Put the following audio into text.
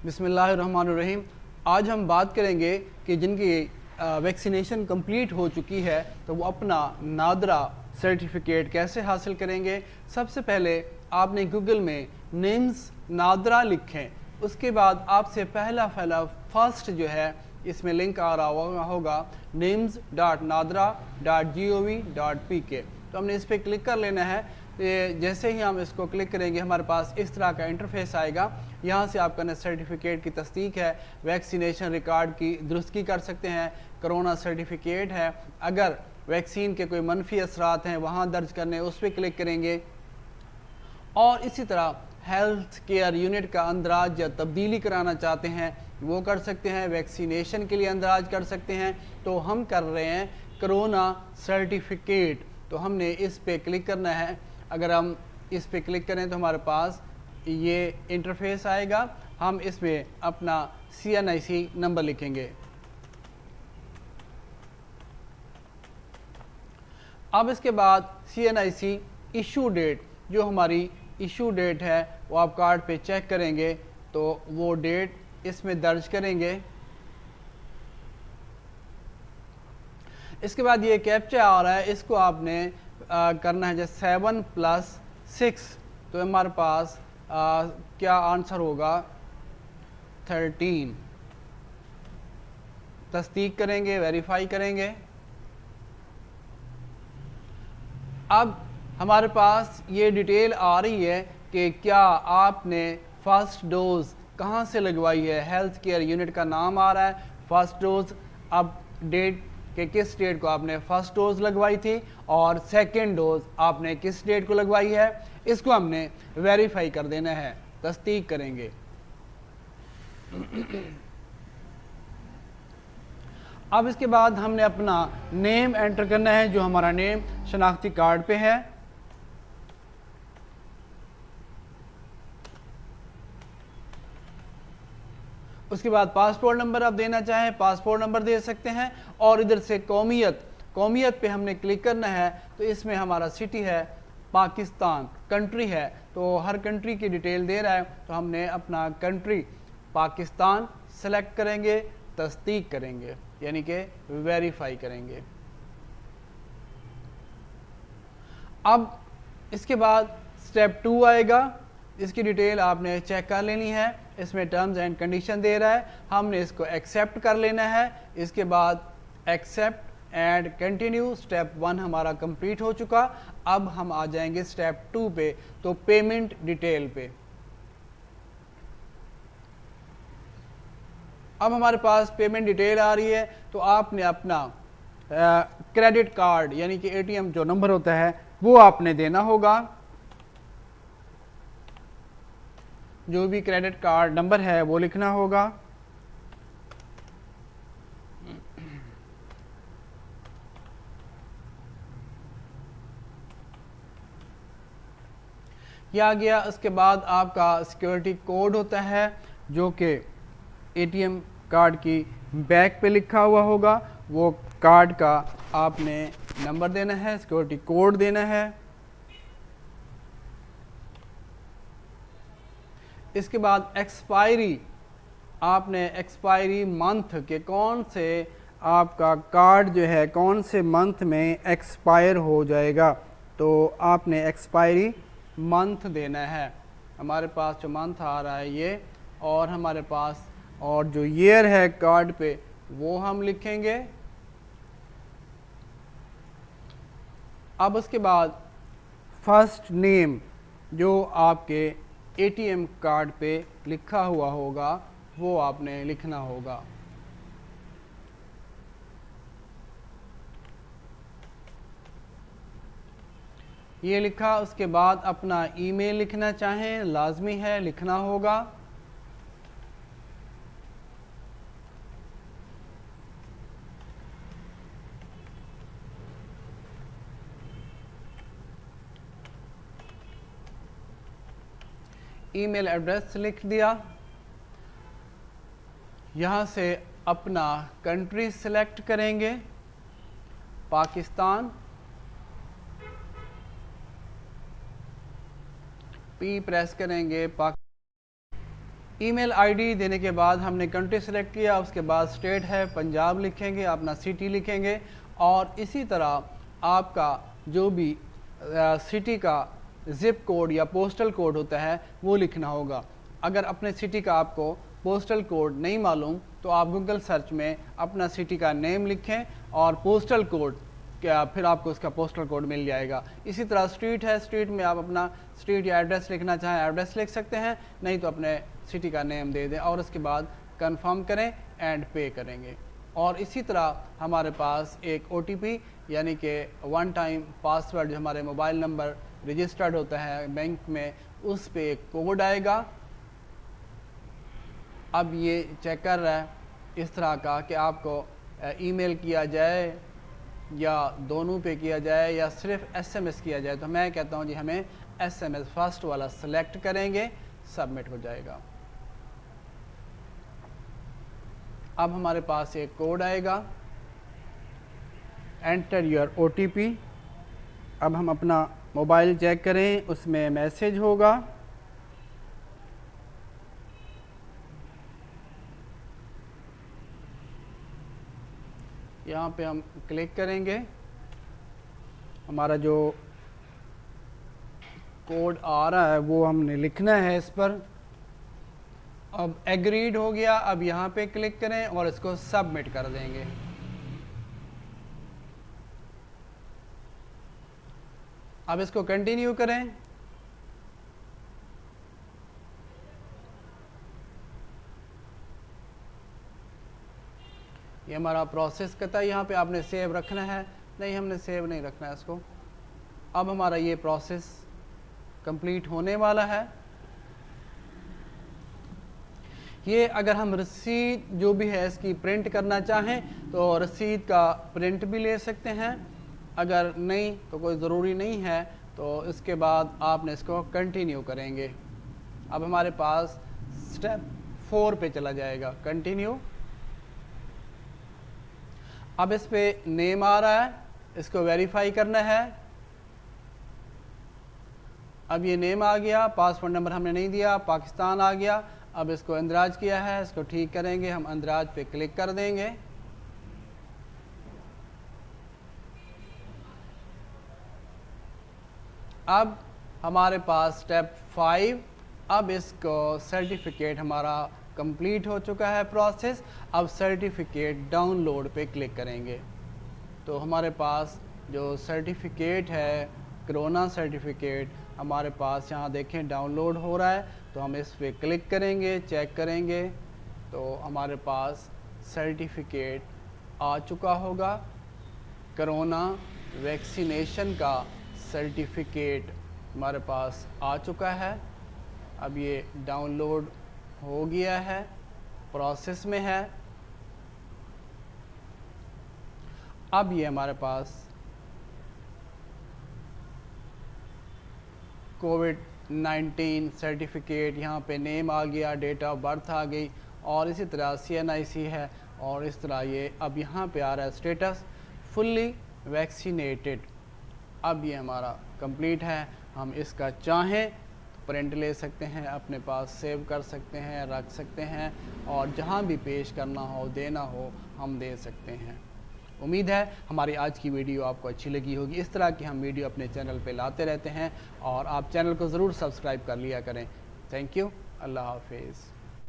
बिस्मिल्लाहिर्रहमानिर्रहीम। आज हम बात करेंगे कि जिनकी वैक्सीनेशन कंप्लीट हो चुकी है तो वो अपना नादरा सर्टिफिकेट कैसे हासिल करेंगे। सबसे पहले आपने गूगल में निम्स नादरा लिखें, उसके बाद आपसे पहला फर्स्ट जो है इसमें लिंक आ रहा होगा nims.nadra.gov.pk। तो हमने इस पर क्लिक कर लेना है। जैसे ही हम इसको क्लिक करेंगे हमारे पास इस तरह का इंटरफेस आएगा। यहाँ से आपका सर्टिफिकेट की तस्दीक है, वैक्सीनेशन रिकॉर्ड की दुरुस्ती कर सकते हैं, कोरोना सर्टिफिकेट है, अगर वैक्सीन के कोई मनफी असरात हैं वहाँ दर्ज करने, उस पर क्लिक करेंगे। और इसी तरह हेल्थ केयर यूनिट का अंदराज या तब्दीली कराना चाहते हैं वो कर सकते हैं, वैक्सीनेशन के लिए अंदराज कर सकते हैं। तो हम कर रहे हैं कोरोना सर्टिफिकेट, तो हमने इस पे क्लिक करना है। अगर हम इस पे क्लिक करें तो हमारे पास ये इंटरफेस आएगा। हम इसमें अपना CNIC नंबर लिखेंगे। अब इसके बाद CNIC इशू डेट, जो हमारी इशू डेट है वो आप कार्ड पे चेक करेंगे तो वो डेट इसमें दर्ज करेंगे। इसके बाद ये कैप्चा आ रहा है, इसको आपने करना है जैसे 7+6, तो हमारे पास क्या आंसर होगा 13। तस्दीक करेंगे, वेरीफाई करेंगे। अब हमारे पास ये डिटेल आ रही है कि क्या आपने फर्स्ट डोज कहाँ से लगवाई है। हेल्थ केयर यूनिट का नाम आ रहा है, फर्स्ट डोज, अब डेट कि किस डेट को आपने फर्स्ट डोज लगवाई थी और सेकेंड डोज आपने किस डेट को लगवाई है। इसको हमने वेरीफाई कर देना है, तस्दीक करेंगे। अब इसके बाद हमने अपना नेम एंटर करना है, जो हमारा नेम शनाख्ती कार्ड पे है। उसके बाद पासपोर्ट नंबर आप देना चाहें पासपोर्ट नंबर दे सकते हैं। और इधर से कौमियत पे हमने क्लिक करना है। तो इसमें हमारा सिटी है पाकिस्तान, कंट्री है तो हर कंट्री की डिटेल दे रहा है, तो हमने अपना कंट्री पाकिस्तान सेलेक्ट करेंगे, तस्दीक करेंगे, यानी कि वेरीफाई करेंगे। अब इसके बाद स्टेप 2 आएगा, इसकी डिटेल आपने चेक कर लेनी है। इसमें टर्म्स एंड कंडीशन दे रहा है, हमने इसको एक्सेप्ट कर लेना है। इसके बाद एक्सेप्ट एंड कंटिन्यू। स्टेप 1 हमारा कंप्लीट हो चुका। अब हम आ जाएंगे स्टेप 2 पे, तो पेमेंट डिटेल पे। अब हमारे पास पेमेंट डिटेल आ रही है, तो आपने अपना क्रेडिट कार्ड यानी कि ATM जो नंबर होता है वो आपने देना होगा। जो भी क्रेडिट कार्ड नंबर है वो लिखना होगा। यह आ गया। उसके बाद आपका सिक्योरिटी कोड होता है जो कि ATM कार्ड की बैक पे लिखा हुआ होगा। वो कार्ड का आपने नंबर देना है, सिक्योरिटी कोड देना है। इसके बाद एक्सपायरी, आपने एक्सपायरी मंथ के कौन से आपका कार्ड जो है कौन से मंथ में एक्सपायर हो जाएगा, तो आपने एक्सपायरी मंथ देना है। हमारे पास जो मंथ आ रहा है ये, और हमारे पास और जो ईयर है कार्ड पे वो हम लिखेंगे। अब उसके बाद फर्स्ट नेम जो आपके ATM कार्ड पे लिखा हुआ होगा वो आपने लिखना होगा। ये लिखा। उसके बाद अपना ईमेल लिखना चाहें, लाजमी है लिखना होगा। ईमेल एड्रेस लिख दिया। यहाँ से अपना कंट्री सिलेक्ट करेंगे, पाकिस्तान। P प्रेस करेंगे, ईमेल आईडी देने के बाद हमने कंट्री सेलेक्ट किया, उसके बाद स्टेट है पंजाब लिखेंगे, अपना सिटी लिखेंगे और इसी तरह आपका जो भी सिटी का ज़िप कोड या पोस्टल कोड होता है वो लिखना होगा। अगर अपने सिटी का आपको पोस्टल कोड नहीं मालूम तो आप गूगल सर्च में अपना सिटी का नेम लिखें और पोस्टल कोड क्या फिर आपको उसका पोस्टल कोड मिल जाएगा। इसी तरह स्ट्रीट है, स्ट्रीट में आप अपना स्ट्रीट या एड्रेस लिखना चाहें एड्रेस लिख सकते हैं, नहीं तो अपने सिटी का नेम दे दें और उसके बाद कंफर्म करें एंड पे करेंगे। और इसी तरह हमारे पास एक OTP यानी कि वन टाइम पासवर्ड जो हमारे मोबाइल नंबर रजिस्टर्ड होता है बैंक में उस पे एक कोड आएगा। अब ये चेक कर रहा है इस तरह का कि आपको ईमेल किया जाए या दोनों पे किया जाए या सिर्फ SMS किया जाए, तो मैं कहता हूँ जी हमें SMS फर्स्ट वाला सेलेक्ट करेंगे, सबमिट हो जाएगा। अब हमारे पास एक कोड आएगा, एंटर योर OTP। अब हम अपना मोबाइल चेक करें, उसमें मैसेज होगा। यहाँ पे हम क्लिक करेंगे, हमारा जो कोड आ रहा है वो हमने लिखना है इस पर। अब एग्रीड हो गया, अब यहाँ पे क्लिक करें और इसको सबमिट कर देंगे। अब इसको कंटिन्यू करें। ये हमारा प्रोसेस कहता है, यहाँ पे आपने सेव रखना है, नहीं हमने सेव नहीं रखना है इसको। अब हमारा ये प्रोसेस कंप्लीट होने वाला है। ये अगर हम रसीद जो भी है इसकी प्रिंट करना चाहें तो रसीद का प्रिंट भी ले सकते हैं, अगर नहीं तो कोई ज़रूरी नहीं है, तो इसके बाद आपने इसको कंटिन्यू करेंगे। अब हमारे पास स्टेप 4 पे चला जाएगा, कंटिन्यू। अब इस पे नेम आ रहा है, इसको वेरीफाई करना है। अब ये नेम आ गया, पासपोर्ट नंबर हमने नहीं दिया, पाकिस्तान आ गया। अब इसको इंदराज किया है, इसको ठीक करेंगे, हम इंदराज पे क्लिक कर देंगे। अब हमारे पास स्टेप 5, अब इसको सर्टिफिकेट हमारा कंप्लीट हो चुका है प्रोसेस। अब सर्टिफिकेट डाउनलोड पे क्लिक करेंगे तो हमारे पास जो सर्टिफिकेट है कोरोना सर्टिफिकेट हमारे पास यहाँ देखें डाउनलोड हो रहा है, तो हम इस पे क्लिक करेंगे, चेक करेंगे तो हमारे पास सर्टिफिकेट आ चुका होगा। कोरोना वैक्सीनेशन का सर्टिफिकेट हमारे पास आ चुका है। अब ये डाउनलोड हो गया है, प्रोसेस में है। अब ये हमारे पास कोविड-19 सर्टिफिकेट, यहाँ पे नेम आ गया, डेट ऑफ बर्थ आ गई और इसी तरह CNIC है और इस तरह ये अब यहाँ पे आ रहा है स्टेटस फुल्ली वैक्सीनेटेड। अब ये हमारा कंप्लीट है। हम इसका चाहें प्रिंट ले सकते हैं, अपने पास सेव कर सकते हैं, रख सकते हैं और जहाँ भी पेश करना हो, देना हो, हम दे सकते हैं। उम्मीद है हमारी आज की वीडियो आपको अच्छी लगी होगी। इस तरह की हम वीडियो अपने चैनल पे लाते रहते हैं और आप चैनल को ज़रूर सब्सक्राइब कर लिया करें। थैंक यू, अल्लाह हाफिज़।